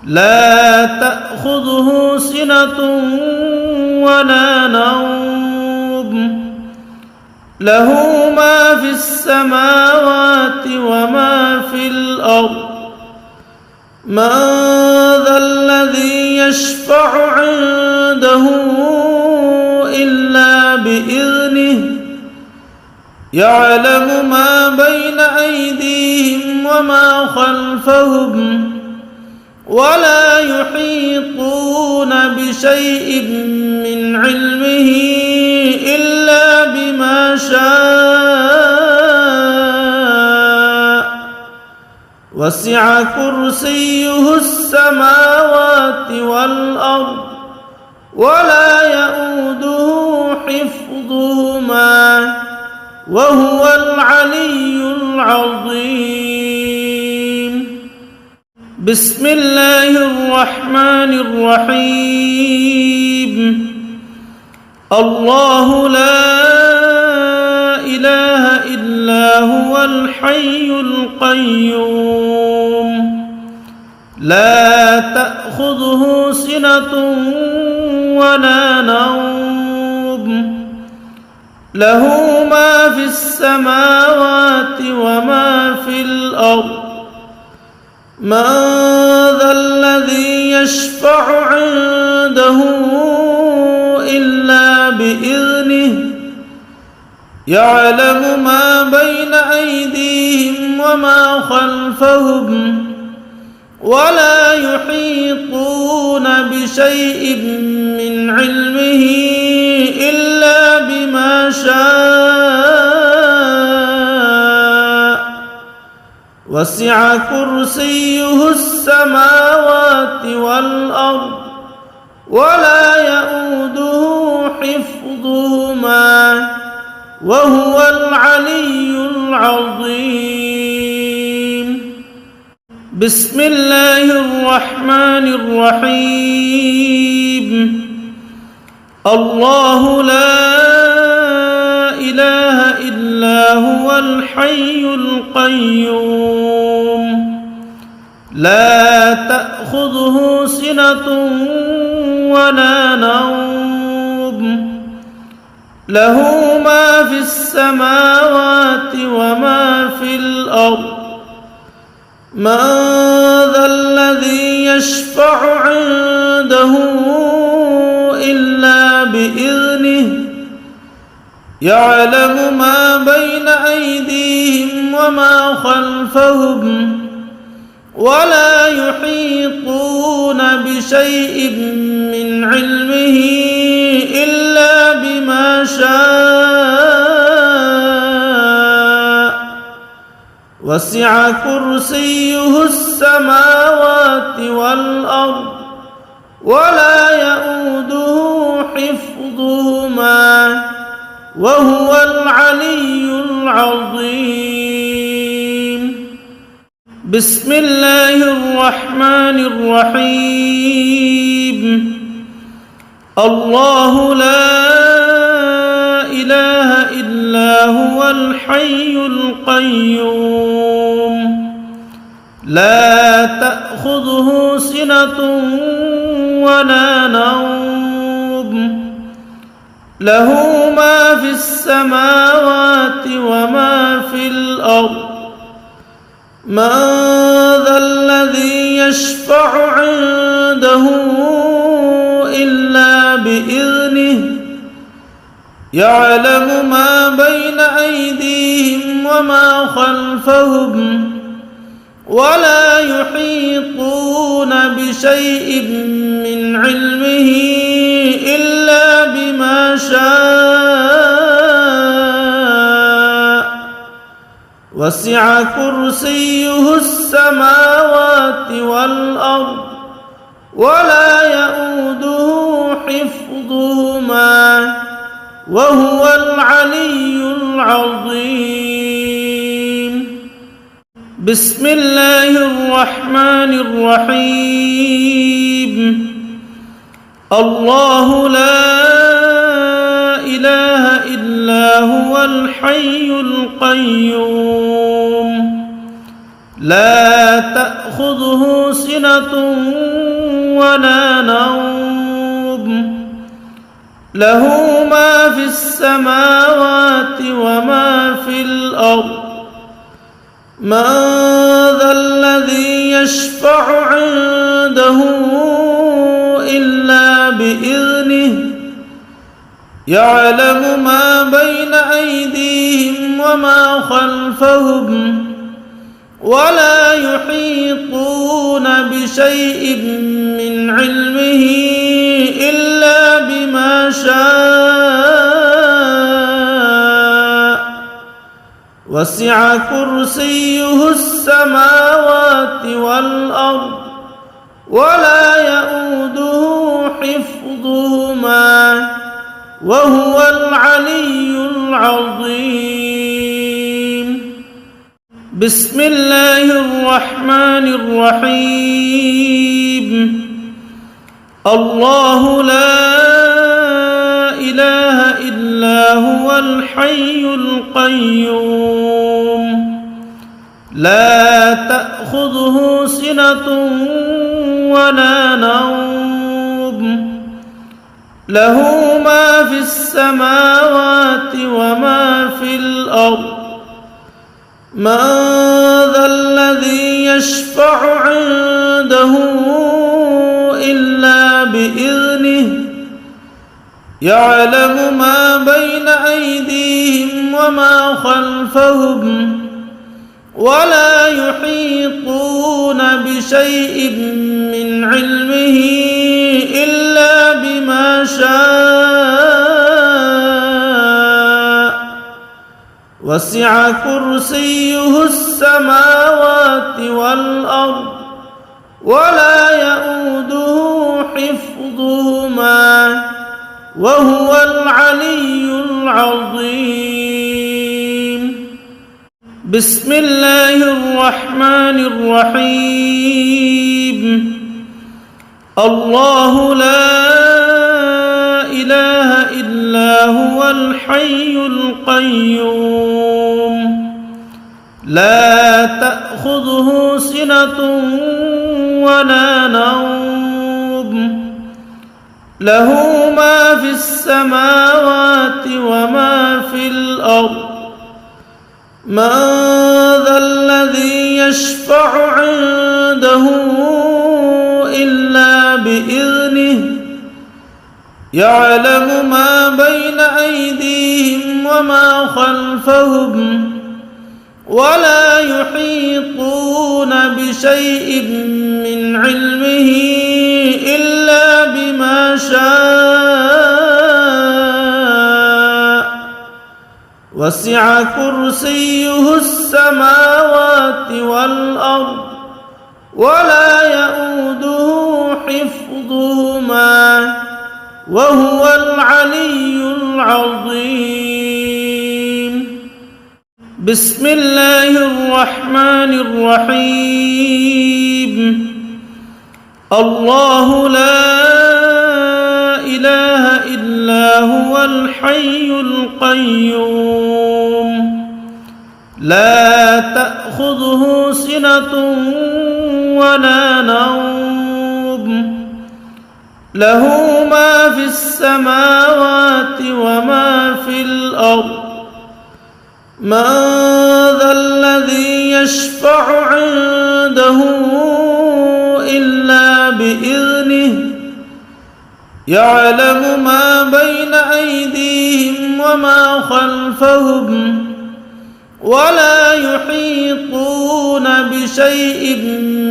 لا تأخذه سنة ولا نوم له ما في السماوات وما في الأرض من ذا الذي يشفع عنده إلا بإذنه يعلم ما بين أيديهم وما خلفهم ولا يحيطون بشيء من علمه إلا بما شاء وسع كرسيه السماوات والأرض ولا يؤوده حفظهما وهو العلي العظيم بسم الله الرحمن الرحيم الله لا إله إلا هو الحي القيوم لا تأخذه سنة ولا نوم له ما في السماوات وما في الأرض من ذا الذي يشفع عنده إلا بإذنه يعلم ما بين أيديهم وما خلفهم ولا يحيطون بشيء من علمه إلا بما شاء وسع كرسيه السماوات والأرض ولا يؤوده حفظهما وهو العلي العظيم بسم الله الرحمن الرحيم الله لا إله إلا هو الحي القيوم لا تأخذه سنة ولا نوم له ما في السماوات وما في الأرض من ذا الذي يشفع عنده إلا بإذنه يعلم ما بين أيديهم وما خلفهم ولا يحيطون بشيء من علمه إلا بما شاء وسع كرسيه السماوات والأرض ولا يؤوده حفظهما وهو العلي العظيم بسم الله الرحمن الرحيم الله لا إله إلا هو الحي القيوم لا تأخذه سنة ولا نوم له ما في السماوات وما في الأرض من ذا الذي يشفع عنده إلا بإذنه يعلم ما بين أيديهم وما خلفهم ولا يحيطون بشيء من علمه إلا بما شاء وسع كرسيه السماوات والأرض ولا يؤوده حفظهما وهو العلي العظيم بسم الله الرحمن الرحيم الله لا إله إلا هو الحي القيوم لا تأخذه سنة ولا نوم له ما في السماوات السماوات وما في الأرض من ذا الذي يشفع عنده إلا بإذنه يعلم ما بين أيديهم وما خلفهم ولا يحيطون بشيء من علمه إلا بما شاء وسع كرسيه السماوات والأرض ولا يؤوده حفظهما وهو العلي العظيم. بسم الله الرحمن الرحيم. الله لا إله إلا هو الحي القيوم لا تأخذه سنة ولا نوم له ما في السماوات وما في الأرض من ذا الذي يشفع عنده إلا بإذنه يعلم ما بين أيديهم وما خلفهم ولا يحيطون بشيء من علمه إلا بما شاء وسع كرسيه السماوات والأرض ولا يؤوده حفظهما وهو العلي العظيم. بسم الله الرحمن الرحيم. الله لا إله إلا هو الحي القيوم لا تأخذه سنة ولا نوم له ما في السماوات وما في الأرض من ذا الذي يشفع عنده إلا بإذنه يعلم ما بين أيديهم وما خلفهم ولا يحيطون بشيء من علمه إلا بما شاء وسع كرسيه السماوات والأرض ولا يؤوده حفظهما وهو العلي العظيم. بسم الله الرحمن الرحيم. الله لا إله إلا هو الحي القيوم لا تأخذه سنة ولا نوم له ما في السماوات وما في الأرض من ذا الذي يشفع عنده إلا بإذنه يعلم ما بين أيديهم وما خلفهم ولا يحيطون بشيء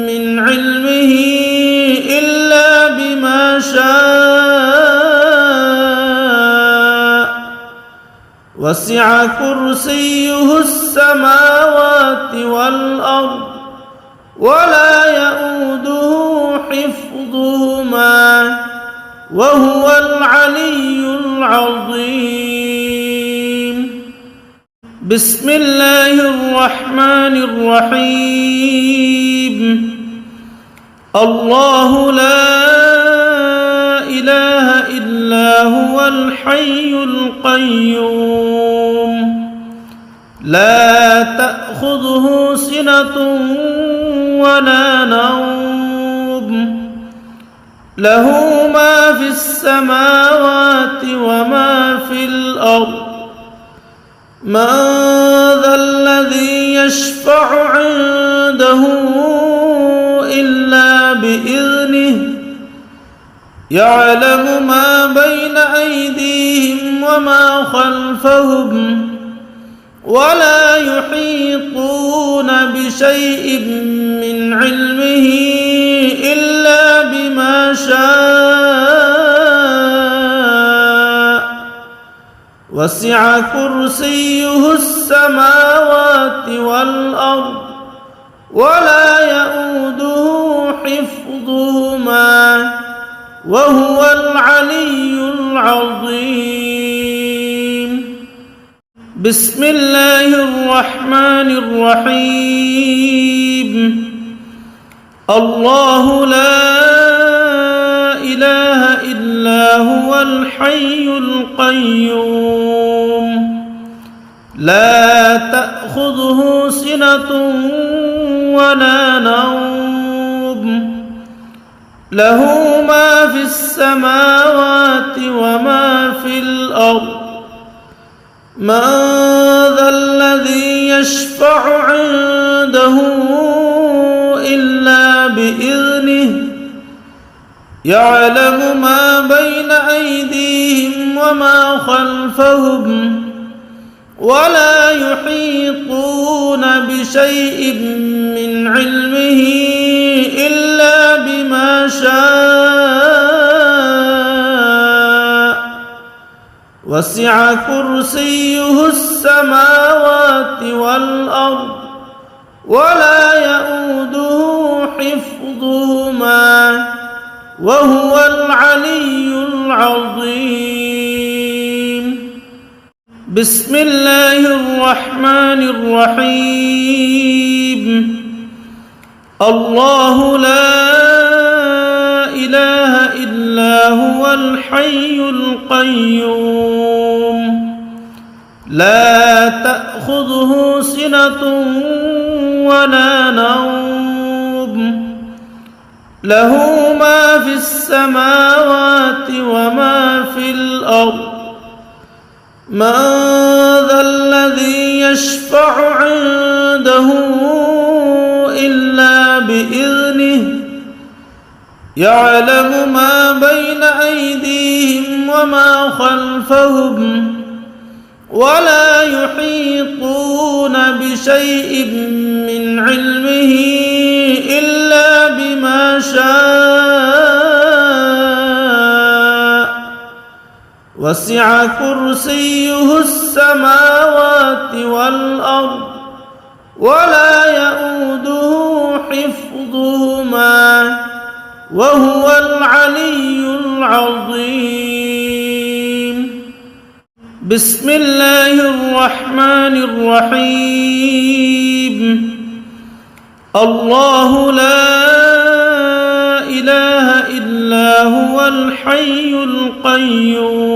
من علمه إلا بما شاء وسع كرسيه السماوات والأرض ولا يؤوده حفظهما وهو العلي العظيم. بسم الله الرحمن الرحيم. الله لا إله إلا هو الحي القيوم لا تأخذه سنة ولا نوم له ما في السماوات وما في الأرض من ذا الذي يشفع عنده إلا بإذنه يعلم ما بين أيديهم وما خلفهم ولا يحيطون بشيء من علمه إلا بما شاء وسع كرسيه السماوات والأرض ولا يؤوده حفظهما وهو العلي العظيم. بسم الله الرحمن الرحيم. الله لا إله إلا هو الحي القيوم لا تأخذه سنة ولا نوم له ما في السماوات وما في الأرض من ذا الذي يشفع عنده إلا بإذنه يعلم ما بين أيديهم وما خلفهم ولا يحيطون بشيء من علمه إلا بما شاء وسع كرسيه السماوات والأرض ولا يؤوده حفظهما وهو العلي العظيم. بسم الله الرحمن الرحيم. الله لا إله إلا هو الحي القيوم لا تأخذه سنة ولا نوم له ما في السماوات وما في الأرض من ذا الذي يشفع عنده إلا بإذنه يعلم ما بين أيديهم وما خلفهم ولا يحيطون بشيء من علمه إلا بما شاء وسع كرسيه السماوات والأرض ولا يؤوده حفظهما وهو العلي العظيم. بسم الله الرحمن الرحيم. الله لا إله إلا هو الحي القيوم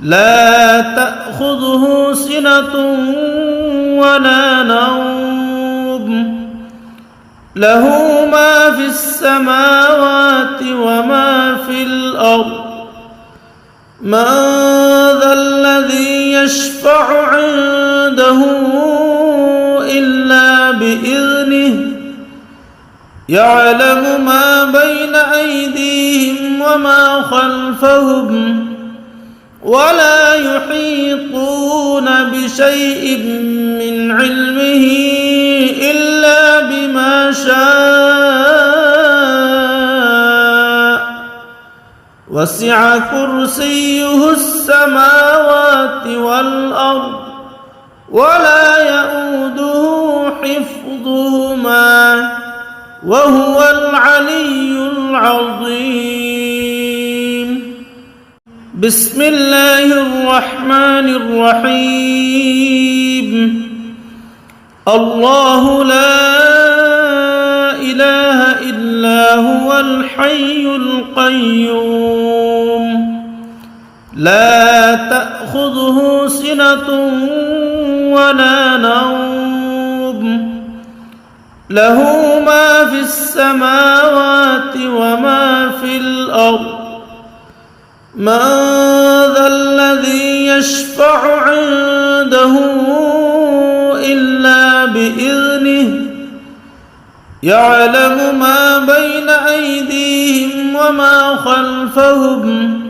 لا تأخذه سنة ولا نوم له ما في السماوات وما في الأرض من ذا الذي يشفع عنده إلا بإذنه يعلم ما بين أيديهم وما خلفهم ولا يحيطون بشيء من علمه إلا بما شاء وسع كرسيه السماوات والأرض ولا يؤوده حفظهما وهو العلي العظيم. بسم الله الرحمن الرحيم. الله لا إله إلا هو الحي القيوم لا تأخذه سنة ولا نوم له ما في السماوات وما في الأرض من ذا الذي يشفع عنده إلا بإذنه يعلم ما بين أيديهم وما خلفهم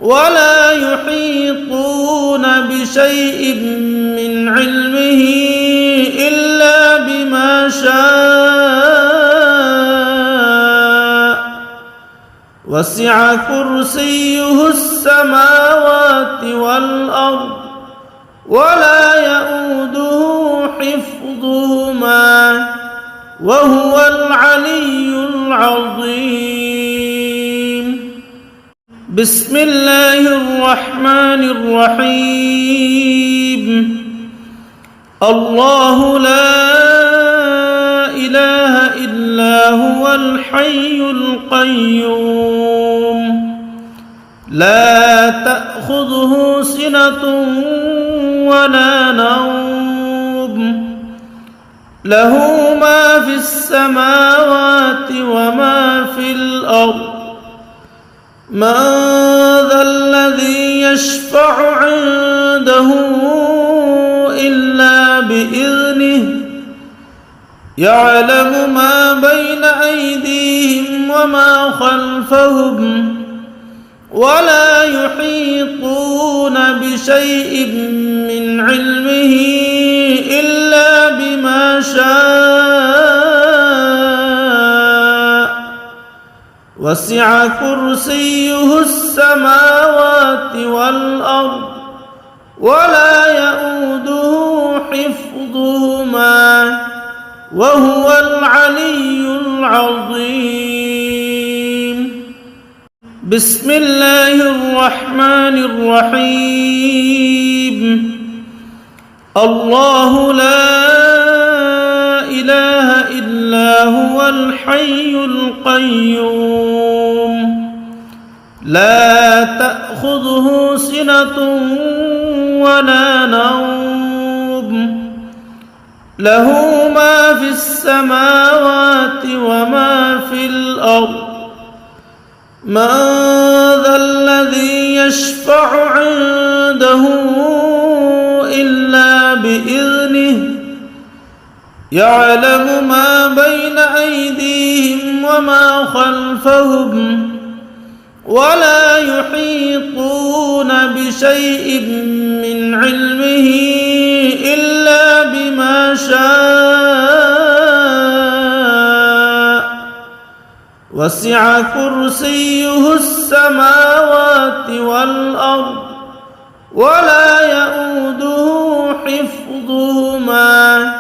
ولا يحيطون بشيء من علمه إلا بما شاء وسع كرسيه السماوات والأرض ولا يؤوده حفظهما وهو العلي العظيم. بسم الله الرحمن الرحيم. الله لا إله إلا هو الحي القيوم لا تأخذه سنة ولا نوم له ما في السماوات وما في الأرض من ذا الذي يشفع عنده إلا بإذنه يعلم ما بين أيديهم وما خلفهم ولا يحيطون بشيء من علمه إلا بما شاء وسع كرسيه السماوات والأرض ولا يؤوده حفظهما وهو العلي العظيم. بسم الله الرحمن الرحيم. الله لا إله إلا هو الحي القيوم لا تأخذه سنة ولا نوم له ما في السماوات وما في الأرض من ذا الذي يشفع عنده إلا بإذنه يعلم ما بين أيديهم وما خلفهم ولا يحيطون بشيء من علمه إلا بما شاء وسع كرسيه السماوات والأرض ولا يؤوده حفظهما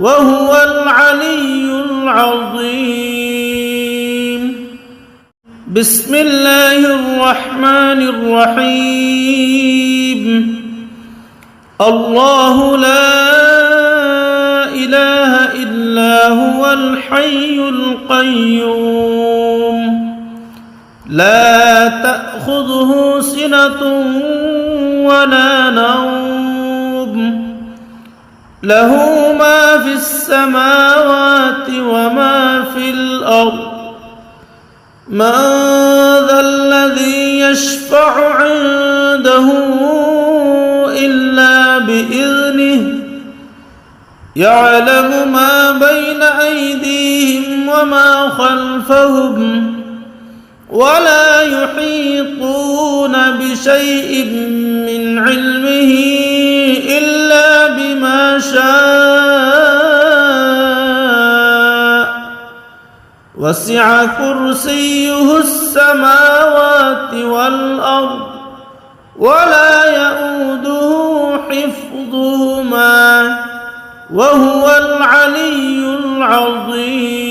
وهو العلي العظيم. بسم الله الرحمن الرحيم. الله لا إله إلا هو الحي القيوم لا تأخذه سنة ولا نوم له ما في السماوات وما في الأرض من ذا الذي يشفع عنده إلا بإذنه يعلم ما بين أيديهم وما خلفهم ولا يحيطون بشيء من علمه إلا بما شاء وسع كرسيه السماوات والأرض ولا يؤوده حفظهما وهو العلي العظيم.